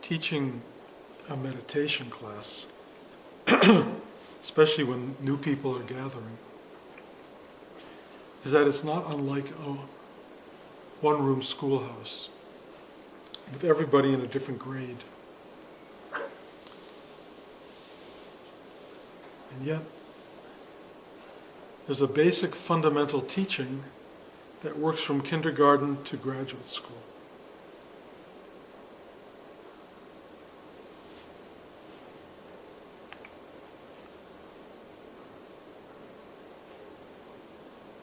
teaching a meditation class, especially when new people are gathering, is that it's not unlike a one-room schoolhouse with everybody in a different grade. And yet, there's a basic fundamental teaching that works from kindergarten to graduate school.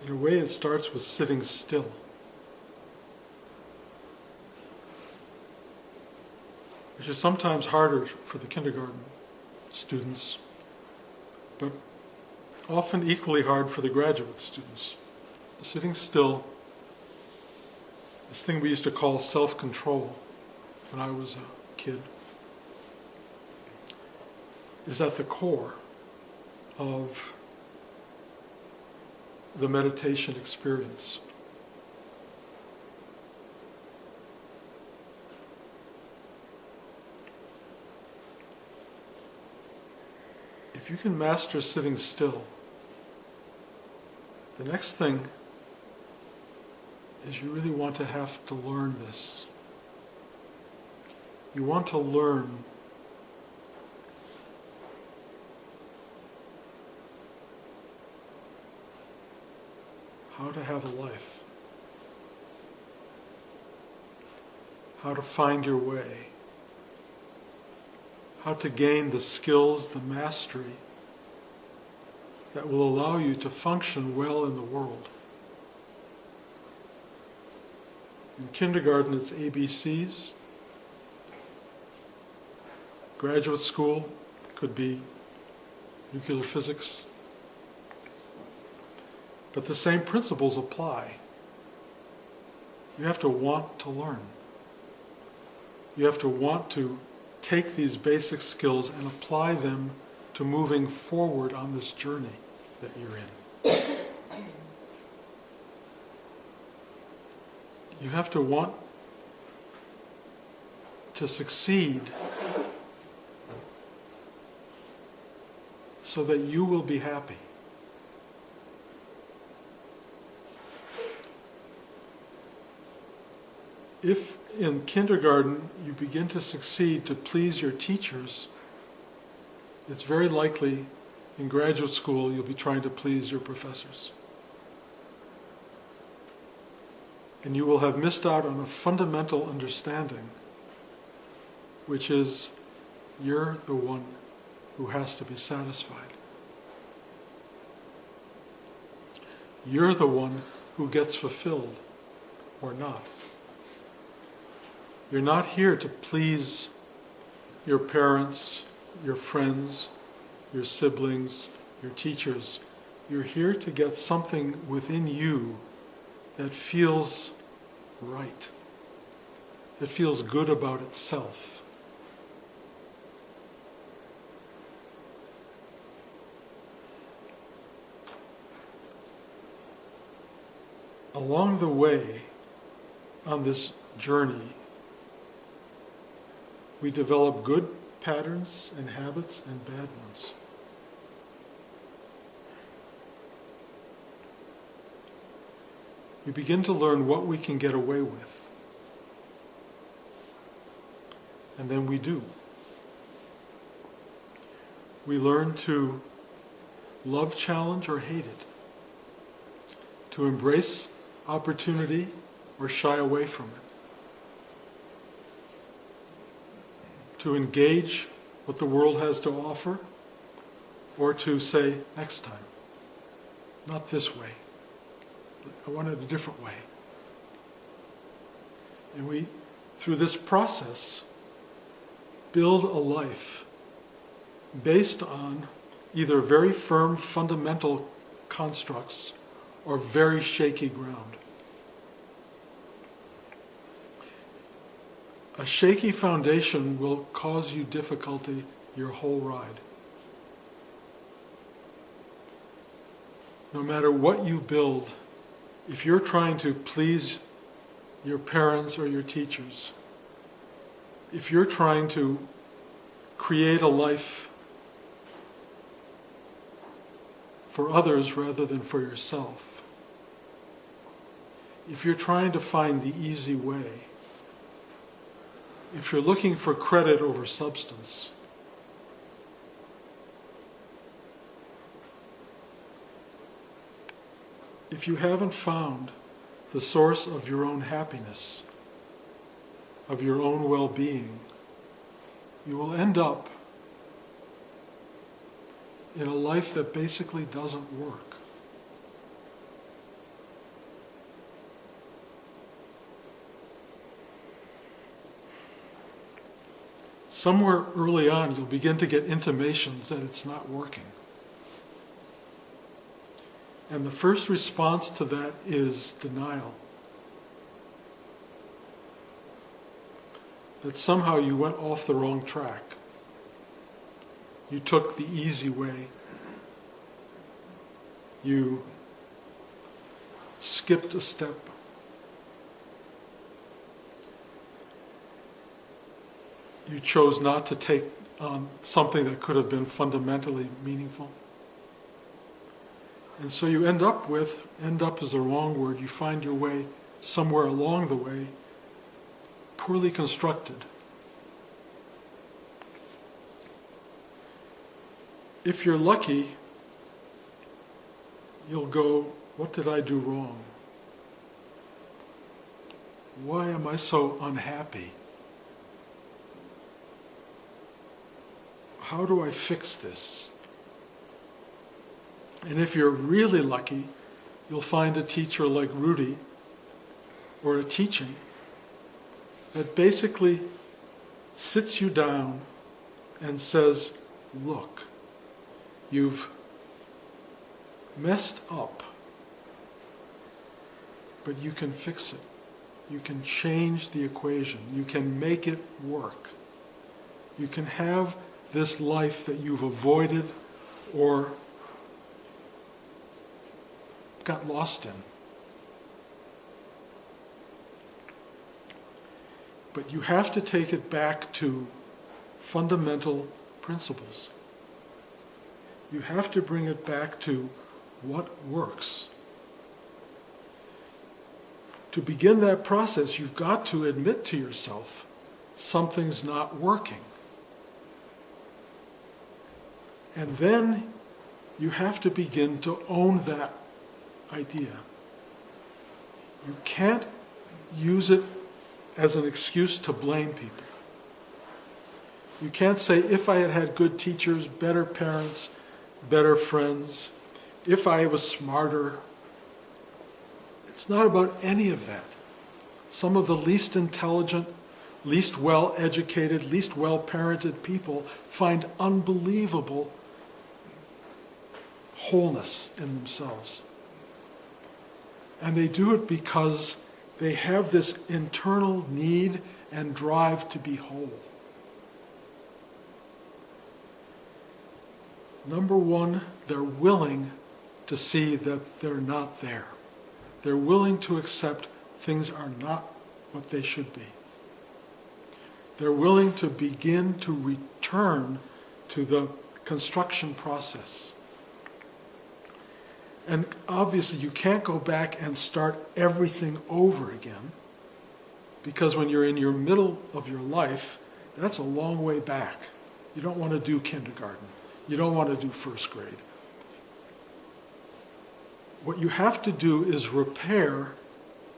In a way, it starts with sitting still. Which is sometimes harder for the kindergarten students, but often equally hard for the graduate students. Sitting still, this thing we used to call self-control when I was a kid, is at the core of the meditation experience. If you can master sitting still, the next thing is you really want to have to learn this. You want to learn how to have a life, how to find your way, how to gain the skills, the mastery that will allow you to function well in the world. In kindergarten, it's ABCs. Graduate school could be nuclear physics. But the same principles apply. You have to want to learn. You have to want to take these basic skills and apply them to moving forward on this journey that you're in. You have to want to succeed so that you will be happy. If in kindergarten you begin to succeed to please your teachers, it's very likely in graduate school you'll be trying to please your professors. And you will have missed out on a fundamental understanding, which is you're the one who has to be satisfied. You're the one who gets fulfilled or not. You're not here to please your parents, your friends, your siblings, your teachers. You're here to get something within you that feels right, that feels good about itself. Along the way, on this journey, we develop good patterns and habits and bad ones. We begin to learn what we can get away with. And then we do. We learn to love challenge or hate it, to embrace opportunity or shy away from it, to engage what the world has to offer, or to say, next time, not this way. I want it a different way. And we, through this process, build a life based on either very firm fundamental constructs or very shaky ground. A shaky foundation will cause you difficulty your whole ride. No matter what you build, if you're trying to please your parents or your teachers, if you're trying to create a life for others rather than for yourself, if you're trying to find the easy way, if you're looking for credit over substance, if you haven't found the source of your own happiness, of your own well-being, you will end up in a life that basically doesn't work. Somewhere early on, you'll begin to get intimations that it's not working. And the first response to that is denial. That somehow you went off the wrong track. You took the easy way. You skipped a step. You chose not to take on something that could have been fundamentally meaningful. And so you end up is the wrong word, you find your way somewhere along the way, poorly constructed. If you're lucky, you'll go, what did I do wrong? Why am I so unhappy? How do I fix this? And if you're really lucky, you'll find a teacher like Rudy, or a teaching, that basically sits you down and says, look, you've messed up, but you can fix it. You can change the equation. You can make it work. You can have this life that you've avoided or got lost in. But you have to take it back to fundamental principles. You have to bring it back to what works. To begin that process, you've got to admit to yourself something's not working. And then you have to begin to own that idea. You can't use it as an excuse to blame people. You can't say, if I had had good teachers, better parents, better friends, if I was smarter. It's not about any of that. Some of the least intelligent, least well-educated, least well-parented people find unbelievable wholeness in themselves. And they do it because they have this internal need and drive to be whole. Number one, they're willing to see that they're not there. They're willing to accept things are not what they should be. They're willing to begin to return to the construction process. And obviously you can't go back and start everything over again, because when you're in your middle of your life, that's a long way back. You don't want to do kindergarten. You don't want to do first grade. What you have to do is repair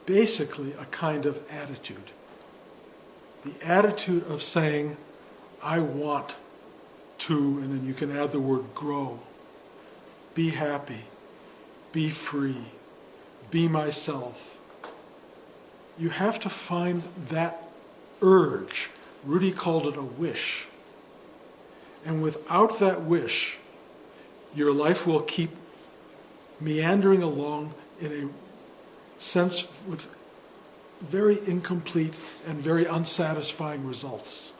basically a kind of attitude. The attitude of saying, I want to, and then you can add the word grow, be happy, be free, be myself. You have to find that urge. Rudy called it a wish. And without that wish, your life will keep meandering along in a sense with very incomplete and very unsatisfying results.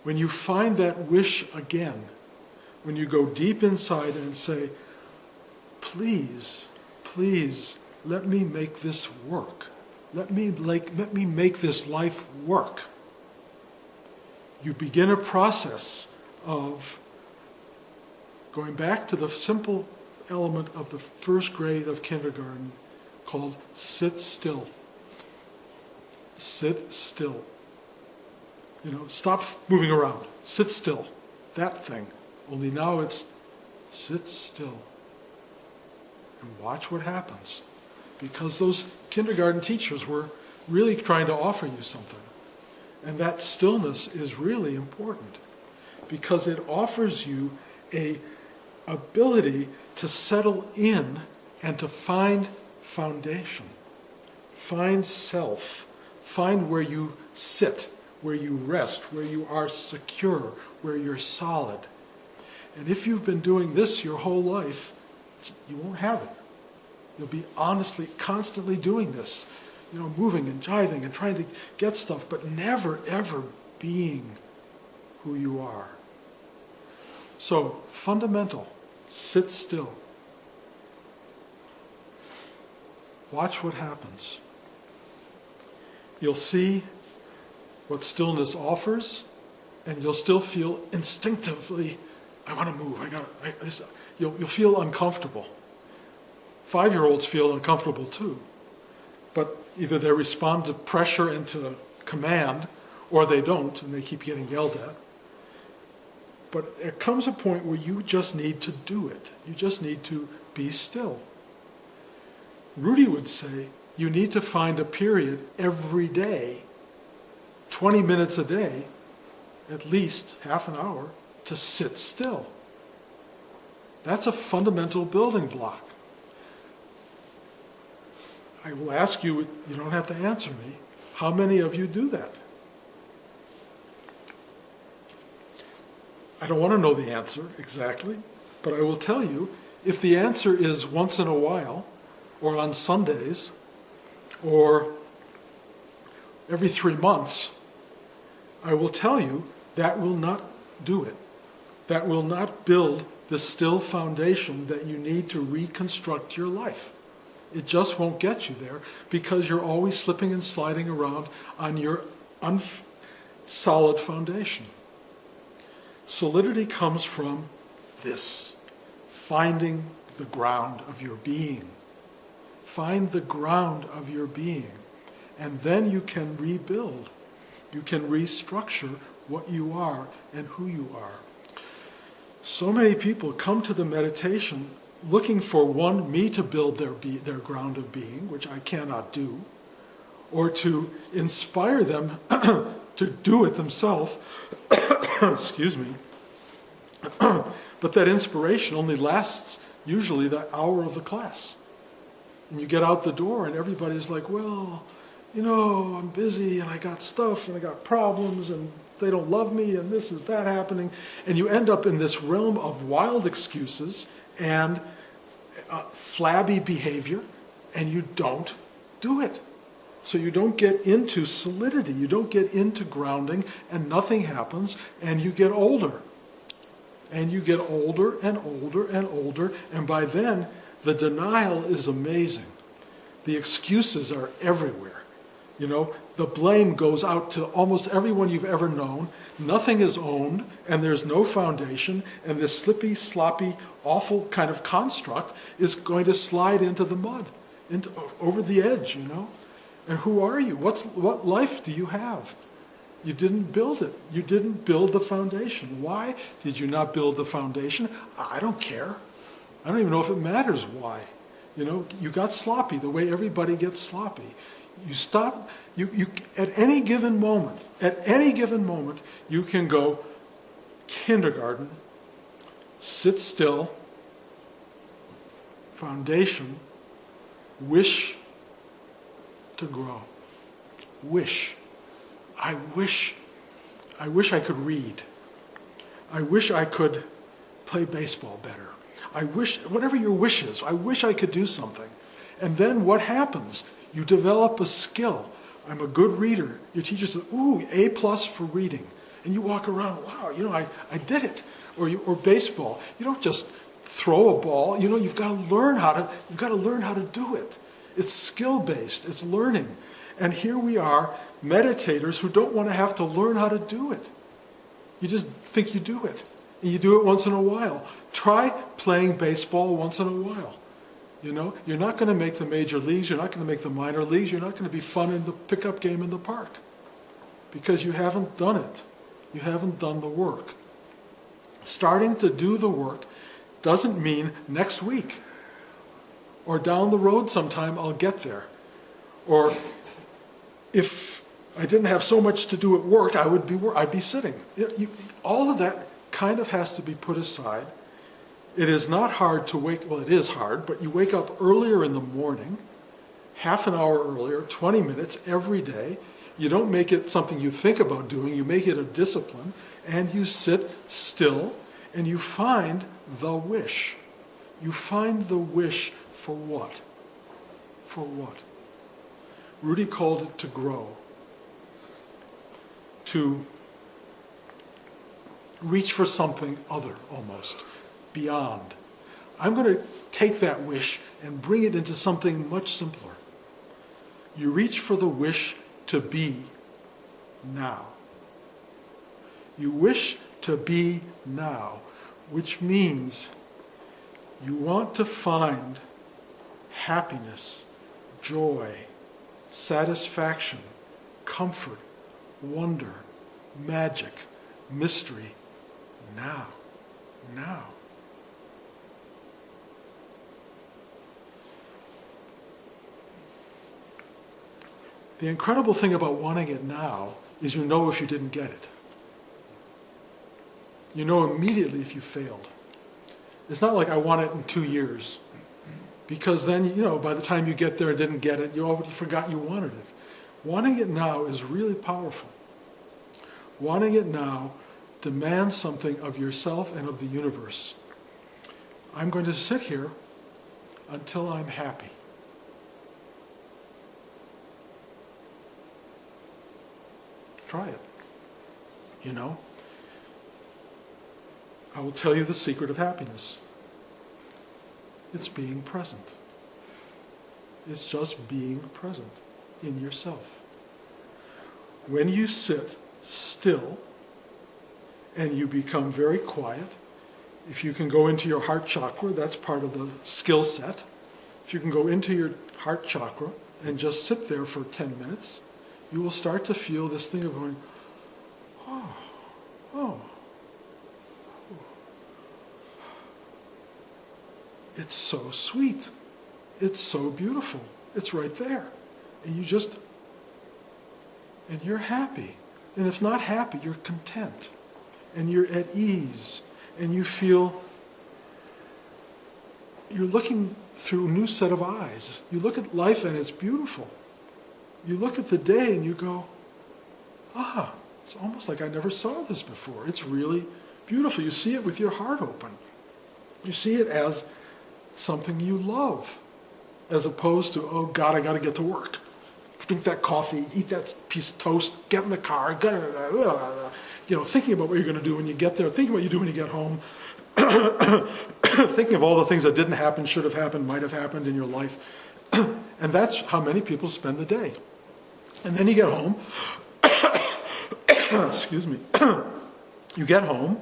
When you find that wish again, when you go deep inside and say, please, please, let me make this work. Let me make this life work. You begin a process of going back to the simple element of the first grade of kindergarten called sit still. Sit still. Stop moving around. Sit still. That thing. Only now it's sit still. And watch what happens. Because those kindergarten teachers were really trying to offer you something. And that stillness is really important because it offers you a ability to settle in and to find foundation, find self, find where you sit, where you rest, where you are secure, where you're solid. And if you've been doing this your whole life, you won't have it. You'll be honestly, constantly doing this, moving and jiving and trying to get stuff, but never, ever being who you are. So, fundamental, sit still. Watch what happens. You'll see what stillness offers, and you'll still feel instinctively, I want to move, you'll feel uncomfortable. 5-year-olds feel uncomfortable too. But either they respond to pressure and to command, or they don't, and they keep getting yelled at. But there comes a point where you just need to do it. You just need to be still. Rudy would say, you need to find a period every day, 20 minutes a day, at least half an hour, to sit still. That's a fundamental building block. I will ask you, you don't have to answer me, how many of you do that? I don't want to know the answer exactly, but I will tell you, if the answer is once in a while, or on Sundays, or every 3 months, I will tell you that will not do it. That will not build the still foundation that you need to reconstruct your life. It just won't get you there because you're always slipping and sliding around on your solid foundation. Solidity comes from this, finding the ground of your being. Find the ground of your being, and then you can rebuild. You can restructure what you are and who you are. So many people come to the meditation looking for me to build their ground of being, which I cannot do, or to inspire them to do it themselves. Excuse me. But that inspiration only lasts usually the hour of the class. And you get out the door and everybody's like, well, I'm busy and I got stuff and I got problems and they don't love me and this is that happening. And you end up in this realm of wild excuses and flabby behavior, and you don't do it. So you don't get into solidity, you don't get into grounding, and nothing happens, and you get older. And you get older and older and older, and by then, the denial is amazing. The excuses are everywhere. The blame goes out to almost everyone you've ever known. Nothing is owned, and there's no foundation, and this slippy, sloppy, awful kind of construct is going to slide into the mud, over the edge, And who are you? What life do you have? You didn't build it. You didn't build the foundation. Why did you not build the foundation? I don't care. I don't even know if it matters why. You got sloppy the way everybody gets sloppy. You stop, you at any given moment, you can go kindergarten, sit still, foundation, wish to grow. Wish. I wish I could read. I wish I could play baseball better. I wish, whatever your wish is, I wish I could do something. And then what happens? You develop a skill. I'm a good reader. Your teacher says, ooh, A+ for reading. And you walk around, wow, I did it. Or baseball. You don't just throw a ball. You've got to learn how to do it. It's skill-based. It's learning. And here we are, meditators who don't want to have to learn how to do it. You just think you do it. And you do it once in a while. Try playing baseball once in a while. You know, you're not going to make the major leagues, you're not going to make the minor leagues, you're not going to be fun in the pickup game in the park. Because you haven't done it. You haven't done the work. Starting to do the work doesn't mean next week. Or down the road sometime I'll get there. Or if I didn't have so much to do at work, I'd be sitting. All of that kind of has to be put aside. It is not hard to wake, well, it is hard, but you wake up earlier in the morning, half an hour earlier, 20 minutes every day. You don't make it something you think about doing, you make it a discipline, and you sit still, and you find the wish. You find the wish for what? For what? Rudy called it to grow, to reach for something other, almost, beyond. I'm going to take that wish and bring it into something much simpler. You reach for the wish to be now. You wish to be now, which means you want to find happiness, joy, satisfaction, comfort, wonder, magic, mystery, now. Now. The incredible thing about wanting it now is you know if you didn't get it. You know immediately if you failed. It's not like I want it in 2 years. Because then, you know, by the time you get there and didn't get it, you already forgot you wanted it. Wanting it now is really powerful. Wanting it now demands something of yourself and of the universe. I'm going to sit here until I'm happy. Try it. You know? I will tell you the secret of happiness. It's being present. It's just being present in yourself. When you sit still and you become very quiet, if you can go into your heart chakra, that's part of the skill set. If you can go into your heart chakra and just sit there for 10 minutes, you will start to feel this thing of going, oh, oh. It's so sweet. It's so beautiful. It's right there. And you're happy. And if not happy, you're content. And you're at ease. And you feel you're looking through a new set of eyes. You look at life and it's beautiful. You look at the day and you go, it's almost like I never saw this before. It's really beautiful. You see it with your heart open. You see it as something you love, as opposed to, oh God, I got to get to work. Drink that coffee, eat that piece of toast, get in the car, thinking about what you're going to do when you get there, thinking what you do when you get home, thinking of all the things that didn't happen, should have happened, might have happened in your life. And that's how many people spend the day. And then you get home, excuse me, you get home,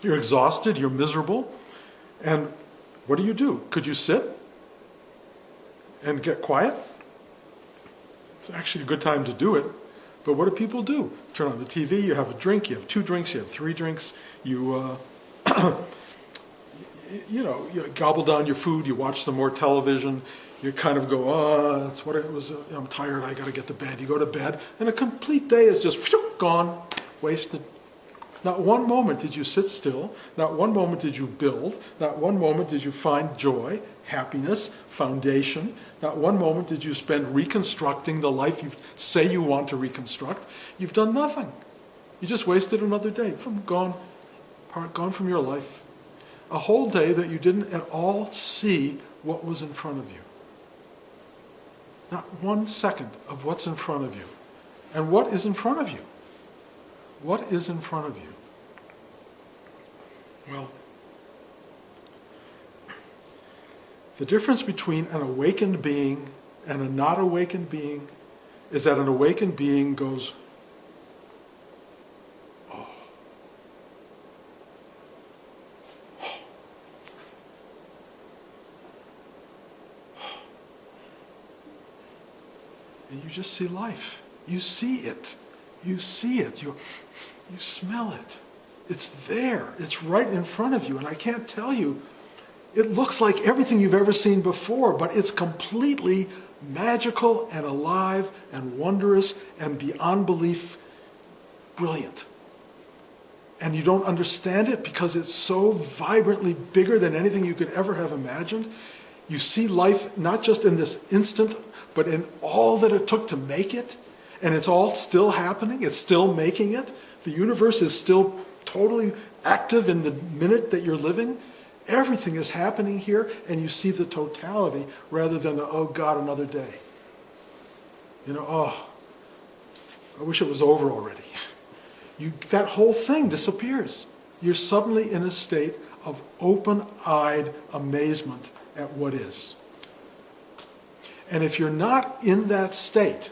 you're exhausted, you're miserable, and what do? Could you sit and get quiet? It's actually a good time to do it. But what do people do? Turn on the TV, you have a drink, you have 2 drinks, you have 3 drinks, you gobble down your food, you watch some more television, you kind of go, that's what it was, I'm tired, I got to get to bed. You go to bed, and a complete day is just gone, wasted. Not one moment did you sit still. Not one moment did you build. Not one moment did you find joy, happiness, foundation. Not one moment did you spend reconstructing the life you say you want to reconstruct. You've done nothing. You just wasted another day. Gone from your life. A whole day that you didn't at all see what was in front of you. Not 1 second of what's in front of you. And what is in front of you? What is in front of you? Well, the difference between an awakened being and a not awakened being is that an awakened being goes, oh. And you just see life. You see it. You see it. You smell it. It's there. It's right in front of you. And I can't tell you, it looks like everything you've ever seen before, but it's completely magical and alive and wondrous and beyond belief brilliant. And you don't understand it because it's so vibrantly bigger than anything you could ever have imagined. You see life not just in this instant, but in all that it took to make it. And it's all still happening. It's still making it. The universe is still totally active in the minute that you're living. Everything is happening here, and you see the totality rather than the, oh God, another day. Oh, I wish it was over already. That whole thing disappears. You're suddenly in a state of open-eyed amazement at what is. And if you're not in that state,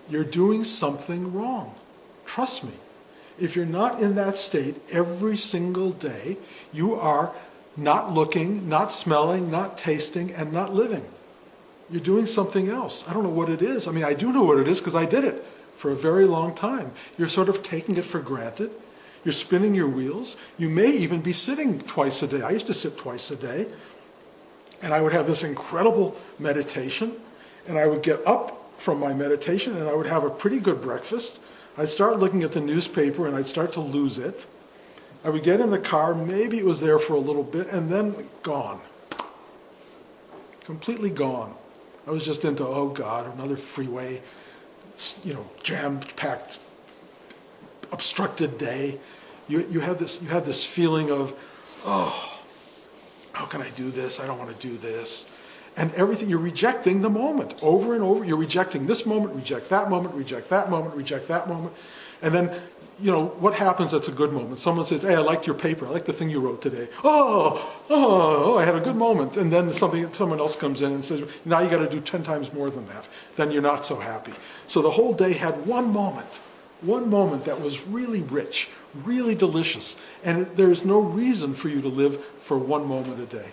you're doing something wrong. Trust me. If you're not in that state every single day, you are not looking, not smelling, not tasting, and not living. You're doing something else. I don't know what it is. I mean, I do know what it is because I did it for a very long time. You're sort of taking it for granted. You're spinning your wheels. You may even be sitting twice a day. I used to sit twice a day. And I would have this incredible meditation. And I would get up from my meditation and I would have a pretty good breakfast. I'd start looking at the newspaper and I'd start to lose it. I would get in the car, maybe it was there for a little bit, and then gone. Completely gone. I was just into, oh God, another freeway, jam-packed, obstructed day. You have this feeling of, oh, how can I do this? I don't want to do this. And everything, you're rejecting the moment over and over. You're rejecting this moment, reject that moment, reject that moment, reject that moment. And then, what happens that's a good moment? Someone says, hey, I liked your paper. I liked the thing you wrote today. Oh, I had a good moment. And then someone else comes in and says, now you got to do 10 times more than that. Then you're not so happy. So the whole day had one moment that was really rich, really delicious. And there's no reason for you to live for one moment a day.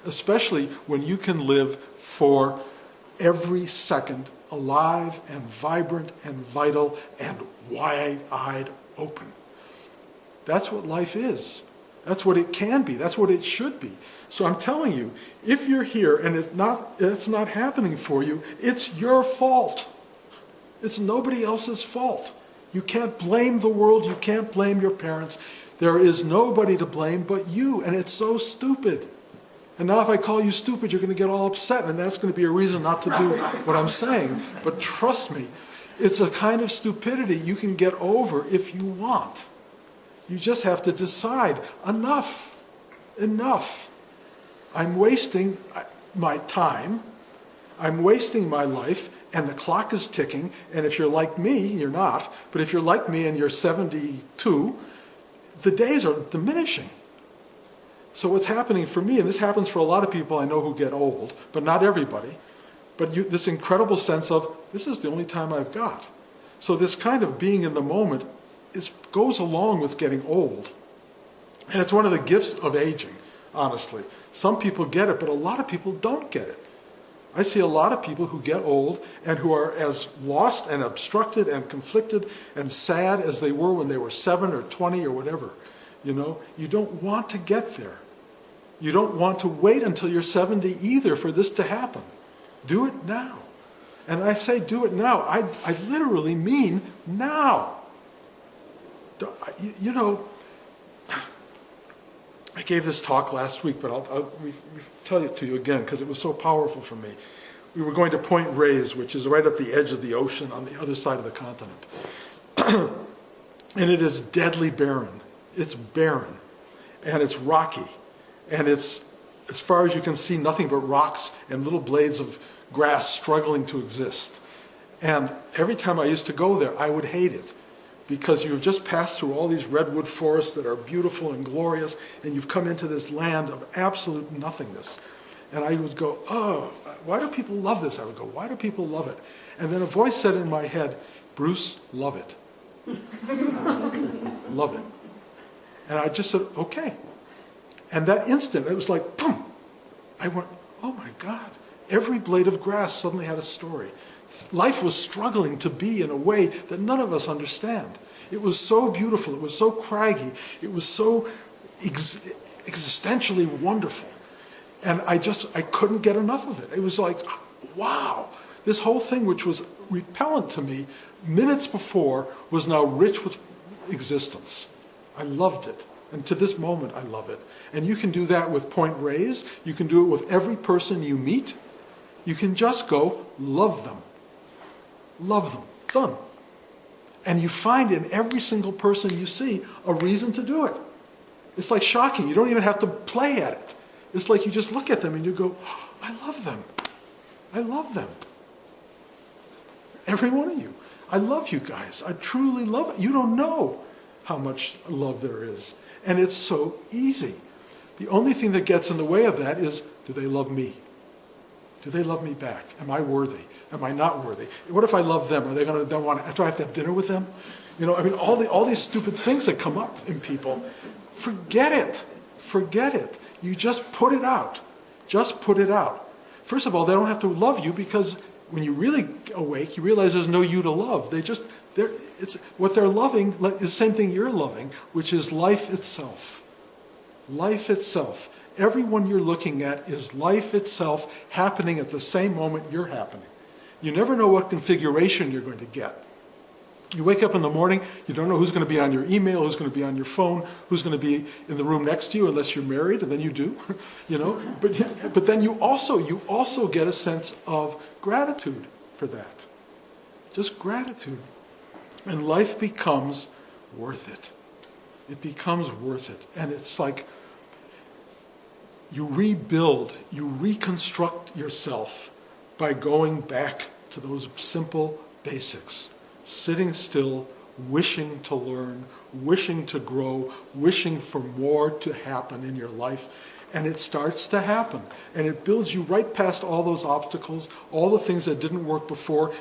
Especially when you can live for every second alive and vibrant and vital and wide-eyed open. That's what life is. That's what it can be. That's what it should be. So I'm telling you, if you're here and it's not happening for you, it's your fault. It's nobody else's fault. You can't blame the world. You can't blame your parents. There is nobody to blame but you, and it's so stupid. And now if I call you stupid, you're going to get all upset, and that's going to be a reason not to do what I'm saying. But trust me, it's a kind of stupidity you can get over if you want. You just have to decide, enough. I'm wasting my time, I'm wasting my life, and the clock is ticking, and if you're like me, you're not, but if you're like me and you're 72, the days are diminishing. So what's happening for me, and this happens for a lot of people I know who get old, but not everybody, but this incredible sense of, this is the only time I've got. So this kind of being in the moment goes along with getting old. And it's one of the gifts of aging, honestly. Some people get it, but a lot of people don't get it. I see a lot of people who get old and who are as lost and obstructed and conflicted and sad as they were when they were 7 or 20 or whatever. You don't want to get there. You don't want to wait until you're 70 either for this to happen. Do it now. And I say do it now. I literally mean now. I gave this talk last week, but I'll tell it to you again because it was so powerful for me. We were going to Point Reyes, which is right at the edge of the ocean on the other side of the continent. And it is deadly barren. It's barren, and it's rocky, and it's, as far as you can see, nothing but rocks and little blades of grass struggling to exist. And every time I used to go there, I would hate it, because you've just passed through all these redwood forests that are beautiful and glorious, and you've come into this land of absolute nothingness. And I would go, oh, why do people love this? I would go, why do people love it? And then a voice said in my head, Bruce, love it. Love it. And I just said, okay. And that instant, it was like, boom. I went, oh my God. Every blade of grass suddenly had a story. Life was struggling to be in a way that none of us understand. It was so beautiful. It was so craggy. It was so existentially wonderful. And I couldn't get enough of it. It was like, wow. This whole thing, which was repellent to me minutes before, was now rich with existence. I loved it. And to this moment, I love it. And you can do that with Point Reyes. You can do it with every person you meet. You can just go, love them. Love them. Done. And you find in every single person you see a reason to do it. It's like shocking. You don't even have to play at it. It's like you just look at them and you go, oh, I love them. I love them. Every one of you. I love you guys. I truly love it. You don't know how much love there is. And it's so easy. The only thing that gets in the way of that is, do they love me? Do they love me back? Am I worthy? Am I not worthy? What if I love them? Are they going to want to? Do I have to have dinner with them? You know, I mean, all these stupid things that come up in people. Forget it. Forget it. You just put it out. Just put it out. First of all, they don't have to love you because when you really awake, you realize there's no you to love. What they're loving is the same thing you're loving, which is life itself. Life itself. Everyone you're looking at is life itself happening at the same moment you're happening. You never know what configuration you're going to get. You wake up in the morning, you don't know who's going to be on your email, who's going to be on your phone, who's going to be in the room next to you, unless you're married, and then you do, you know. But then you also get a sense of gratitude for that. Just gratitude. And life becomes worth it. It becomes worth it. And it's like you rebuild, you reconstruct yourself by going back to those simple basics. Sitting still, wishing to learn, wishing to grow, wishing for more to happen in your life. And it starts to happen. And it builds you right past all those obstacles, all the things that didn't work before,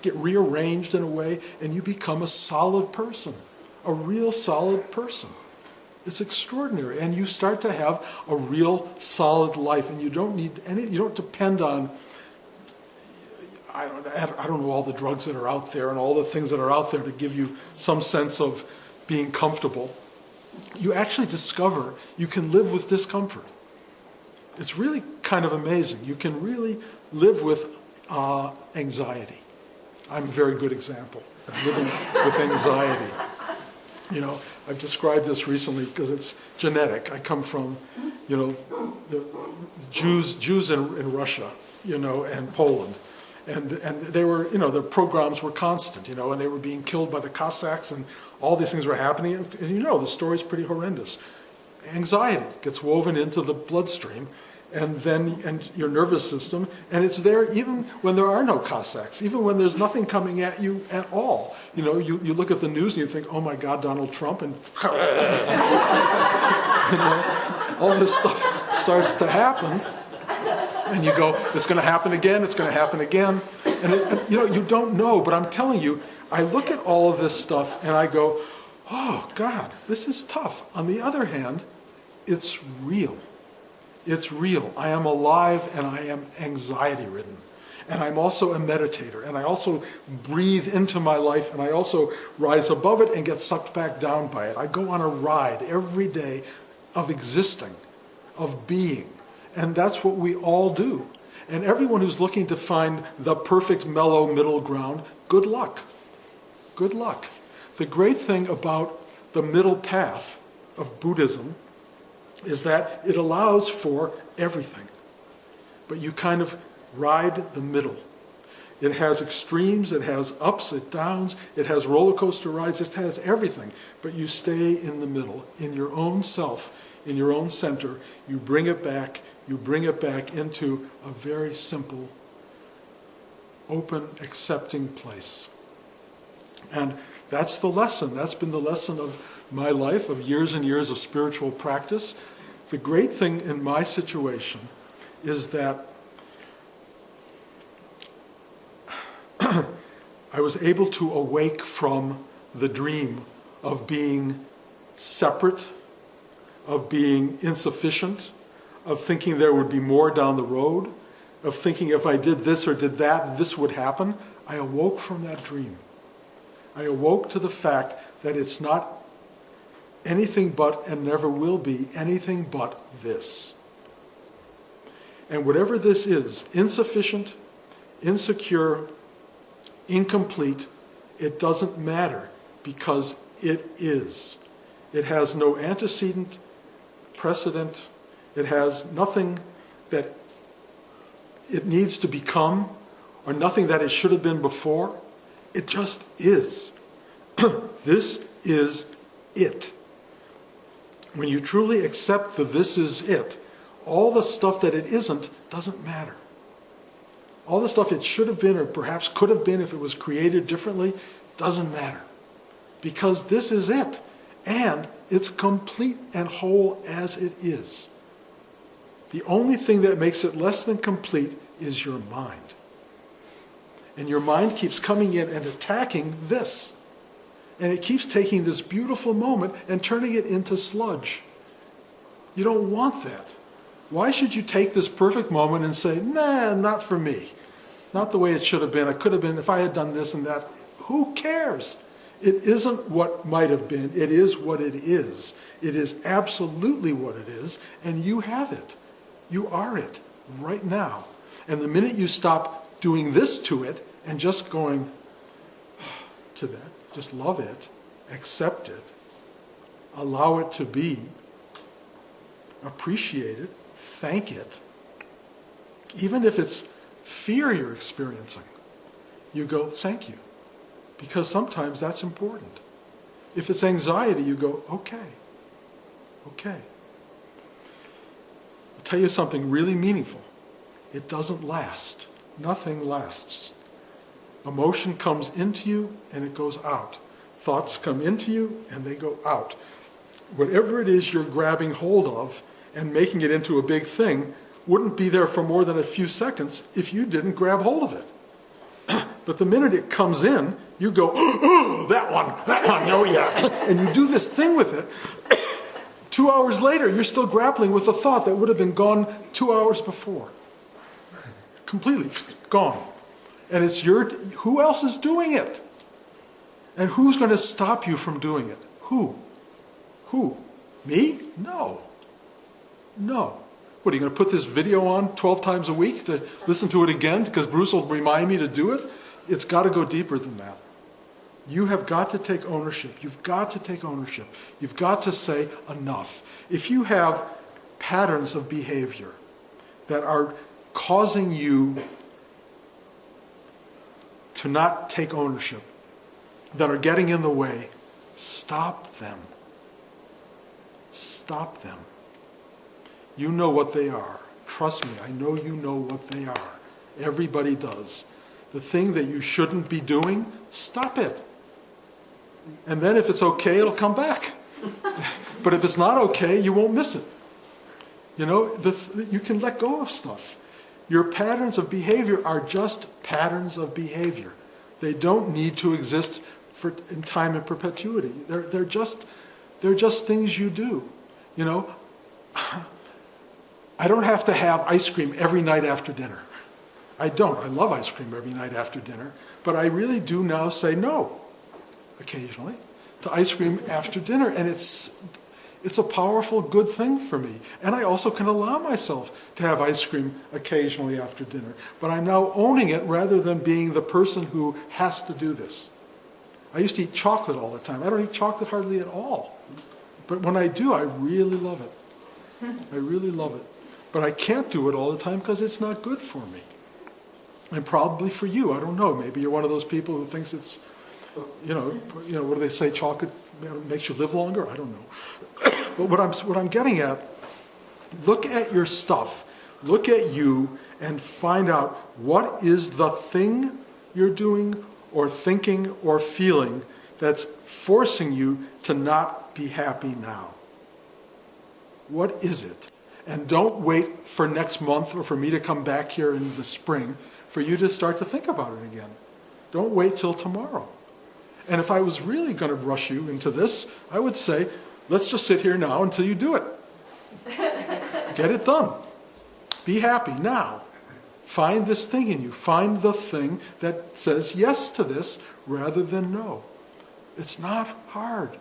get rearranged in a way, and you become a solid person, a real solid person. It's extraordinary. And you start to have a real solid life. And you don't depend on, I don't know all the drugs that are out there and all the things that are out there to give you some sense of being comfortable. You actually discover you can live with discomfort. It's really kind of amazing. You can really live with anxiety. I'm a very good example of living with anxiety. You know, I've described this recently because it's genetic. I come from, you know, Jews in Russia, you know, and Poland. And they were, you know, their pogroms were constant, you know, and they were being killed by the Cossacks and all these things were happening. And you know, the story's pretty horrendous. Anxiety gets woven into the bloodstream and your nervous system, and it's there even when there are no Cossacks, even when there's nothing coming at you at all. You know, you look at the news and you think, oh my God, Donald Trump, and you know, all this stuff starts to happen. And you go, it's going to happen again, it's going to happen again. And you know, you don't know, but I'm telling you, I look at all of this stuff and I go, oh God, this is tough. On the other hand, it's real. It's real. I am alive and I am anxiety-ridden. And I'm also a meditator. And I also breathe into my life and I also rise above it and get sucked back down by it. I go on a ride every day of existing, of being. And that's what we all do. And everyone who's looking to find the perfect mellow middle ground, good luck. Good luck. The great thing about the middle path of Buddhism is that it allows for everything. But you kind of ride the middle. It has extremes, it has ups, it downs, it has roller coaster rides, it has everything. But you stay in the middle, in your own self, in your own center. You bring it back into a very simple, open, accepting place. And that's the lesson. That's been the lesson of my life, of years and years of spiritual practice. The great thing in my situation is that I was able to awake from the dream of being separate, of being insufficient, of thinking there would be more down the road, of thinking if I did this or did that, this would happen. I awoke from that dream. I awoke to the fact that it's not anything but, and never will be, anything but this. And whatever this is, insufficient, insecure, incomplete, it doesn't matter because it is. It has no antecedent, precedent. It has nothing that it needs to become or nothing that it should have been before. It just is. This is it. When you truly accept that this is it, all the stuff that it isn't doesn't matter. All the stuff it should have been or perhaps could have been if it was created differently doesn't matter. Because this is it. And it's complete and whole as it is. The only thing that makes it less than complete is your mind. And your mind keeps coming in and attacking this. And it keeps taking this beautiful moment and turning it into sludge. You don't want that. Why should you take this perfect moment and say, nah, not for me. Not the way it should have been. It could have been if I had done this and that. Who cares? It isn't what might have been. It is what it is. It is absolutely what it is, and you have it. You are it right now. And the minute you stop doing this to it and just going to that, just love it, accept it, allow it to be, appreciate it, thank it, even if it's fear you're experiencing, you go, thank you. Because sometimes that's important. If it's anxiety, you go, okay. I'll tell you something really meaningful. It doesn't last. Nothing lasts. Emotion comes into you and it goes out. Thoughts come into you and they go out. Whatever it is you're grabbing hold of and making it into a big thing wouldn't be there for more than a few seconds if you didn't grab hold of it. But the minute it comes in, you go, oh, that one, oh yeah. And you do this thing with it. 2 hours later, you're still grappling with a thought that would have been gone 2 hours before. Completely gone. And it's who else is doing it? And who's going to stop you from doing it? Who? Me? No. What, are you going to put this video on 12 times a week to listen to it again because Bruce will remind me to do it? It's got to go deeper than that. You have got to take ownership. You've got to take ownership. You've got to say enough. If you have patterns of behavior that are causing you to not take ownership, that are getting in the way, stop them. Stop them. You know what they are. Trust me, I know you know what they are. Everybody does. The thing that you shouldn't be doing, stop it. And then if it's okay, it'll come back. But if it's not okay, you won't miss it. You know, you can let go of stuff. Your patterns of behavior are just patterns of behavior. They don't need to exist in time and perpetuity. They're just things you do. You know, I don't have to have ice cream every night after dinner. I don't. I love ice cream every night after dinner. But I really do now say no, occasionally, to ice cream after dinner. And it's a powerful, good thing for me. And I also can allow myself to have ice cream occasionally after dinner. But I'm now owning it rather than being the person who has to do this. I used to eat chocolate all the time. I don't eat chocolate hardly at all. But when I do, I really love it. I really love it. But I can't do it all the time because it's not good for me. And probably for you, I don't know. Maybe you're one of those people who thinks it's, you know, what do they say? Chocolate makes you live longer. I don't know. But what I'm getting at, look at your stuff, look at you, and find out what is the thing you're doing, or thinking, or feeling that's forcing you to not be happy now. What is it? And don't wait for next month or for me to come back here in the spring for you to start to think about it again. Don't wait till tomorrow. And if I was really going to rush you into this, I would say, let's just sit here now until you do it. Get it done. Be happy now. Find this thing in you. Find the thing that says yes to this rather than no. It's not hard.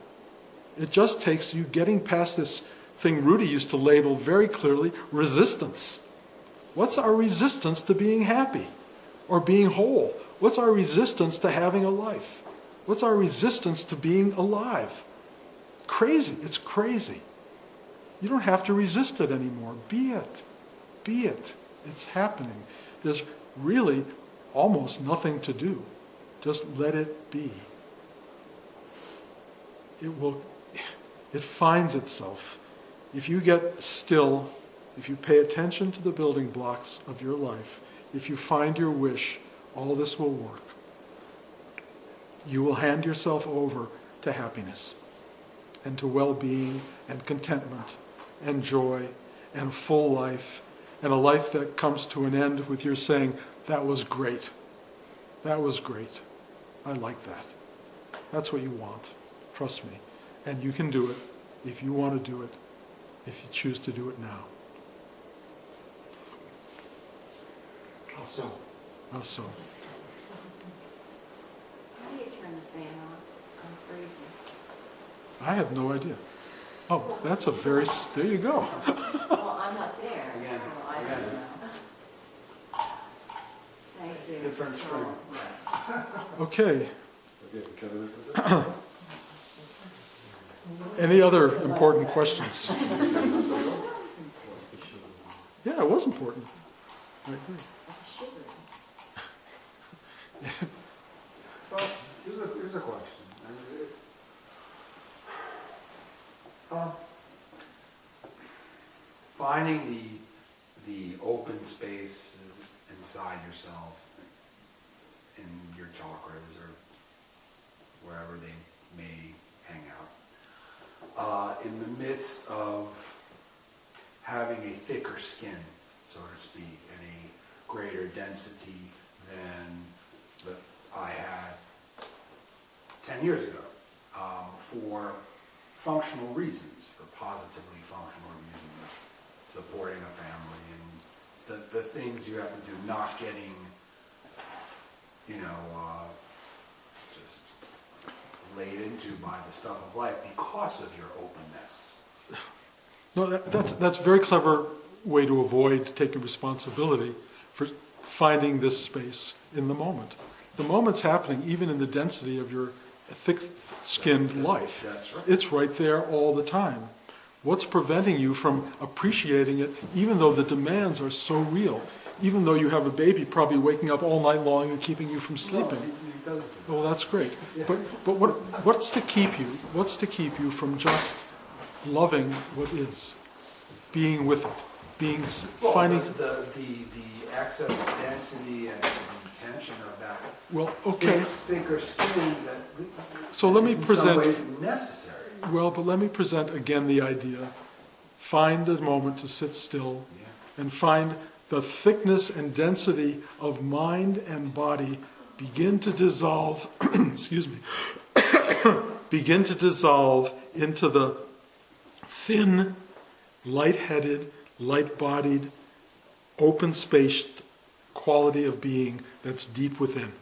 It just takes you getting past this thing Rudy used to label very clearly, resistance. What's our resistance to being happy or being whole? What's our resistance to having a life? What's our resistance to being alive? Crazy. It's crazy. You don't have to resist it anymore. Be it. Be it. It's happening. There's really almost nothing to do. Just let it be. It finds itself. If you get still, if you pay attention to the building blocks of your life, if you find your wish, all this will work. You will hand yourself over to happiness and to well-being and contentment and joy and a full life and a life that comes to an end with your saying, that was great. That was great. I like that. That's what you want. Trust me. And you can do it if you want to do it, if you choose to do it now. How so? How so? How do you turn the fan off? I'm freezing. I have no idea. Oh, that's a very, there you go. Well, I'm not there, Again, so I don't know. Thank you. Different so string. much. Okay. Any other important questions? Yeah, it was important. I agree. Well, here's a question. Finding the open space inside yourself, in your chakras or wherever they may hang out, in the midst of having a thicker skin, so to speak, and a greater density than that I had 10 years ago, for functional reasons, for positively functional reasons, supporting a family and the things you have to do, not getting, just laid into by the stuff of life because of your openness. No, that's a very clever way to avoid taking responsibility for finding this space in the moment. The moment's happening even in the density of your thick-skinned life. That's right. It's right there all the time. What's preventing you from appreciating it, even though the demands are so real? Even though you have a baby probably waking up all night long and keeping you from sleeping. No, it doesn't. Well, that's great. But what's to keep you? What's to keep you from just loving what is, being with it, finding. The excess density and the tension of that. Well, okay. Thicker skin that. So let me is in present. some ways necessary. Well, but let me present again the idea. Find a moment to sit still and find the thickness and density of mind and body begin to dissolve, excuse me, begin to dissolve into the thin, light-headed, light-bodied, open-spaced quality of being that's deep within.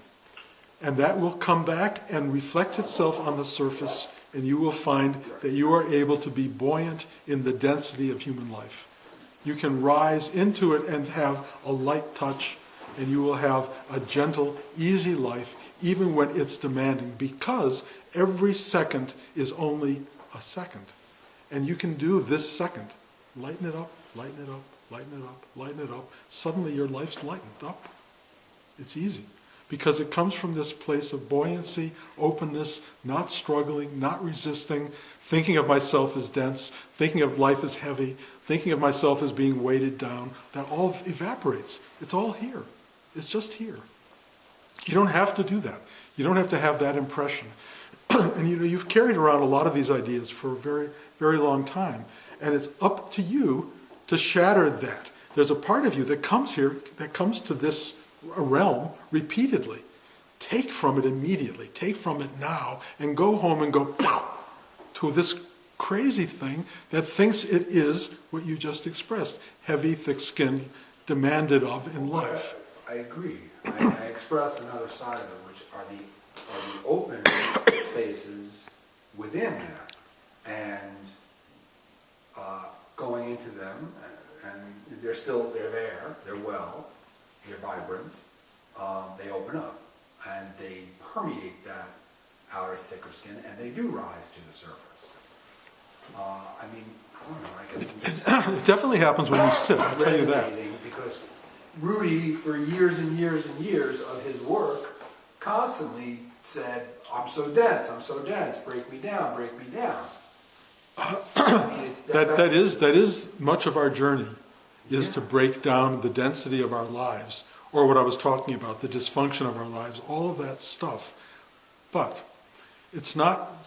And that will come back and reflect itself on the surface, and you will find that you are able to be buoyant in the density of human life. You can rise into it and have a light touch, and you will have a gentle, easy life, even when it's demanding, because every second is only a second. And you can do this second. Lighten it up, lighten it up, lighten it up, lighten it up. Suddenly your life's lightened up. It's easy. Because it comes from this place of buoyancy, openness, not struggling, not resisting, thinking of myself as dense, thinking of life as heavy, thinking of myself as being weighted down. That all evaporates. It's all here. It's just here. You don't have to do that. You don't have to have that impression. And you've carried around a lot of these ideas for a very, very long time. And it's up to you to shatter that. There's a part of you that comes here, that comes to this realm repeatedly. take from it immediately, take from it now, and go home and go pow, to this crazy thing that thinks it is what you just expressed, heavy, thick-skinned, demanded of in life. I agree. I express another side of it, which are the open spaces within that, and going into them, and they're there, they're well, they're vibrant, they open up, and they permeate that outer thicker skin, and they do rise to the surface. I mean, I don't know, I guess I'm just It definitely happens when you sit, I'll tell you that. resonating because Rudy, for years and years and years of his work, constantly said, I'm so dense, break me down, break me down. I mean, That is much of our journey, is to break down the density of our lives, or what I was talking about, the dysfunction of our lives, all of that stuff. But it's not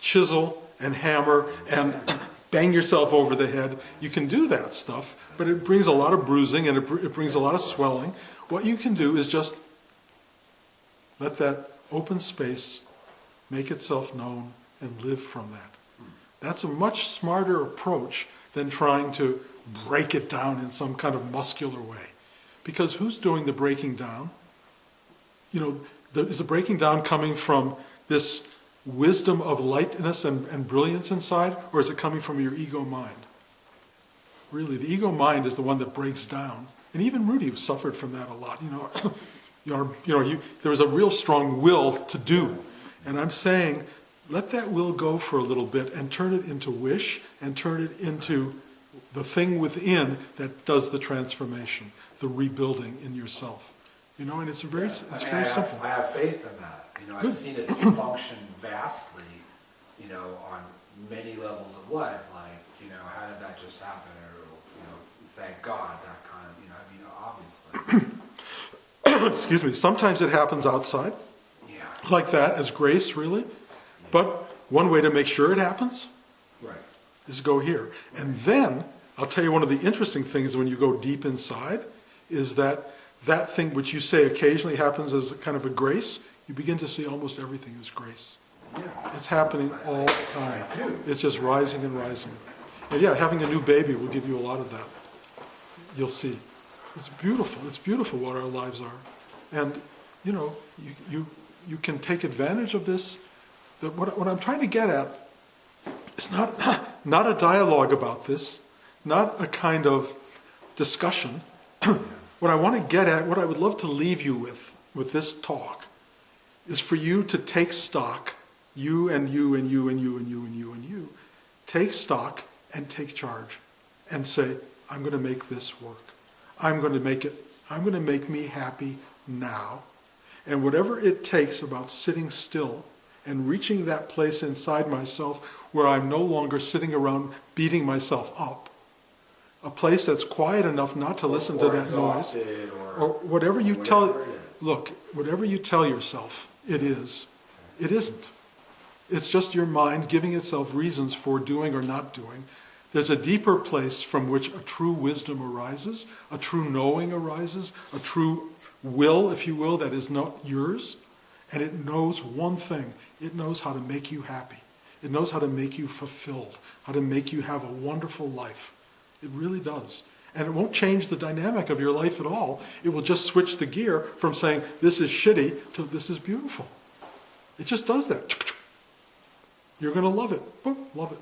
chisel and hammer and bang yourself over the head. You can do that stuff, but it brings a lot of bruising and it brings a lot of swelling. What you can do is just let that open space make itself known and live from that. That's a much smarter approach than trying to break it down in some kind of muscular way. Because who's doing the breaking down? Is the breaking down coming from this wisdom of lightness and brilliance inside, or is it coming from your ego mind? Really, the ego mind is the one that breaks down. And even Rudy suffered from that a lot. There was a real strong will to do. And I'm saying, let that will go for a little bit and turn it into wish and turn it into the thing within that does the transformation, the rebuilding in yourself. And it's very simple. I have faith in that. Good. I've seen it function vastly, on many levels of life. Like, how did that just happen? Or, thank God, that kind of, obviously. Excuse me. Sometimes it happens outside, like that, as grace, really. But one way to make sure it happens is go here. And then, I'll tell you one of the interesting things when you go deep inside, is that thing which you say occasionally happens as a kind of a grace, you begin to see almost everything as grace. Yeah. It's happening all the time. It's just rising and rising. And having a new baby will give you a lot of that. You'll see. It's beautiful. It's beautiful what our lives are. And, you can take advantage of this. What I'm trying to get at is not a dialogue about this, not a kind of discussion. What I want to get at, what I would love to leave you with this talk, is for you to take stock, you and you and you and you and you and you and you, take stock and take charge and say, I'm going to make this work. I'm going to make me happy now. And whatever it takes about sitting still and reaching that place inside myself where I'm no longer sitting around beating myself up, a place that's quiet enough not to listen to that noise, or whatever you tell, whatever you tell yourself it is, it isn't. It's just your mind giving itself reasons for doing or not doing. There's a deeper place from which a true wisdom arises, a true knowing arises, a true will, if you will, that is not yours. And it knows one thing. It knows how to make you happy. It knows how to make you fulfilled, how to make you have a wonderful life. It really does. And it won't change the dynamic of your life at all. It will just switch the gear from saying, this is shitty, to this is beautiful. It just does that. You're going to love it. Boom, love it.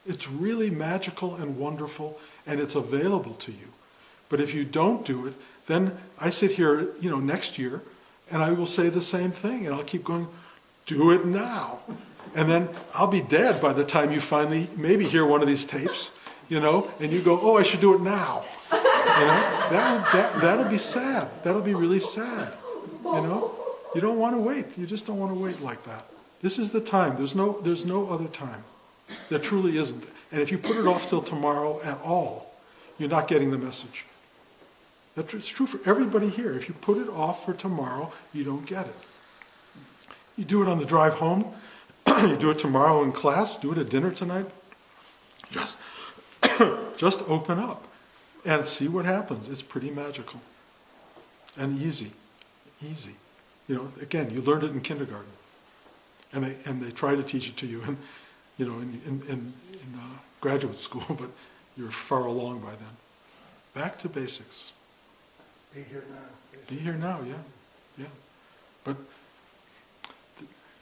It's really magical and wonderful, and it's available to you. But if you don't do it, then I sit here, next year, and I will say the same thing, and I'll keep going, do it now. And then I'll be dead by the time you finally maybe hear one of these tapes, and you go, oh, I should do it now. That'll be sad. That'll be really sad. You don't want to wait. You just don't want to wait like that. This is the time. There's no other time. There truly isn't. And if you put it off till tomorrow at all, you're not getting the message. It's true for everybody here. If you put it off for tomorrow, you don't get it. You do it on the drive home. You do it tomorrow in class. Do it at dinner tonight. Just open up and see what happens. It's pretty magical and easy. Easy. again, you learned it in kindergarten, and they try to teach it to you, in graduate school, but you're far along by then. Back to basics. Be here now. Be here now, yeah. But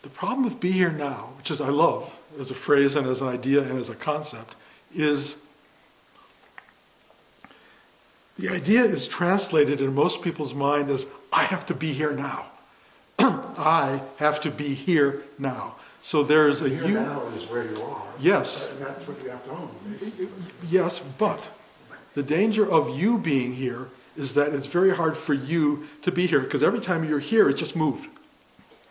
the problem with be here now, which is I love as a phrase and as an idea and as a concept, is the idea is translated in most people's mind as I have to be here now. I have to be here now. So there's a Here you. now is where you are. Yes. And that's what you have to own, basically. Yes, but the danger of you being here is that it's very hard for you to be here, because every time you're here, it just moved.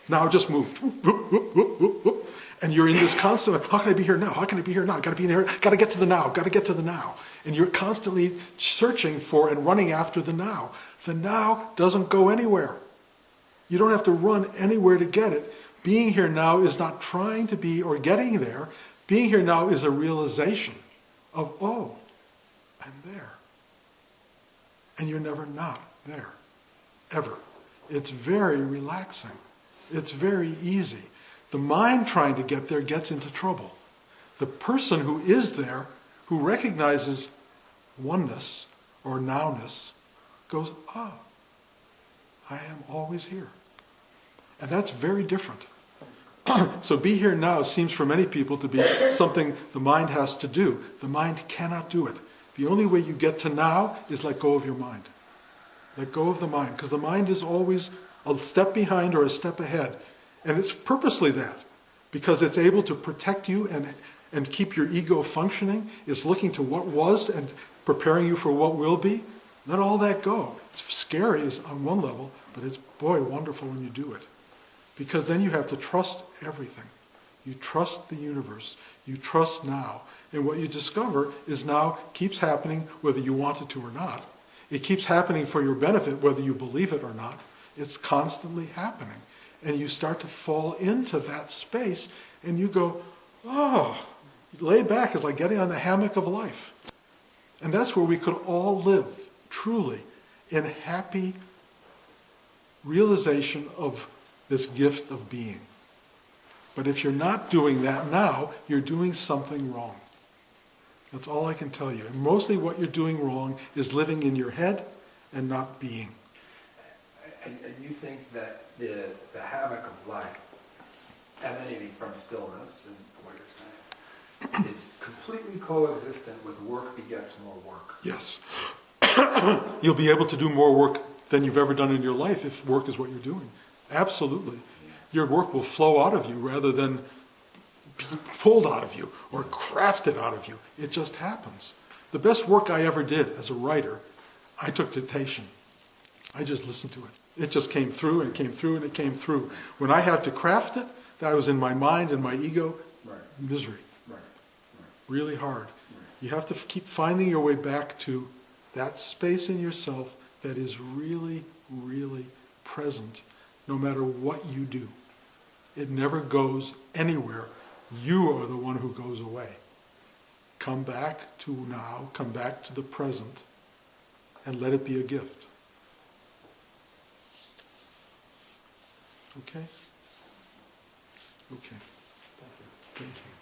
Now it just moved. Whoop, whoop, whoop, whoop, whoop, whoop. And you're in this constant, how can I be here now? How can I be here now? Got to be there. Got to get to the now. Got to get to the now. And you're constantly searching for and running after the now. The now doesn't go anywhere. You don't have to run anywhere to get it. Being here now is not trying to be or getting there. Being here now is a realization of, oh, I'm there. And you're never not there, ever. It's very relaxing. It's very easy. The mind trying to get there gets into trouble. The person who is there, who recognizes oneness or nowness, goes, ah, I am always here. And that's very different. So be here now seems for many people to be something the mind has to do. The mind cannot do it. The only way you get to now is let go of your mind. Let go of the mind, because the mind is always a step behind or a step ahead. And it's purposely that, because it's able to protect you and keep your ego functioning. It's looking to what was and preparing you for what will be. Let all that go. It's scary on one level, but it's, boy, wonderful when you do it. Because then you have to trust everything. You trust the universe. You trust now. And what you discover is now keeps happening whether you want it to or not. It keeps happening for your benefit whether you believe it or not. It's constantly happening. And you start to fall into that space and you go, oh, lay back. It's like getting on the hammock of life. And that's where we could all live, truly, in happy realization of this gift of being. But if you're not doing that now, you're doing something wrong. That's all I can tell you. And mostly what you're doing wrong is living in your head and not being. And you think that the havoc of life emanating from stillness, and what you're saying, is completely coexistent with work begets more work. Yes. You'll be able to do more work than you've ever done in your life if work is what you're doing. Absolutely. Your work will flow out of you rather than be pulled out of you or crafted out of you. It just happens. The best work I ever did as a writer, I took dictation. I just listened to it. It just came through and came through and it came through. When I had to craft it, that was in my mind and my ego, misery. Really hard. You have to keep finding your way back to that space in yourself that is really, really present no matter what you do. It never goes anywhere. You are the one who goes away. Come back to now, come back to the present, and let it be a gift. Okay? Okay. Thank you.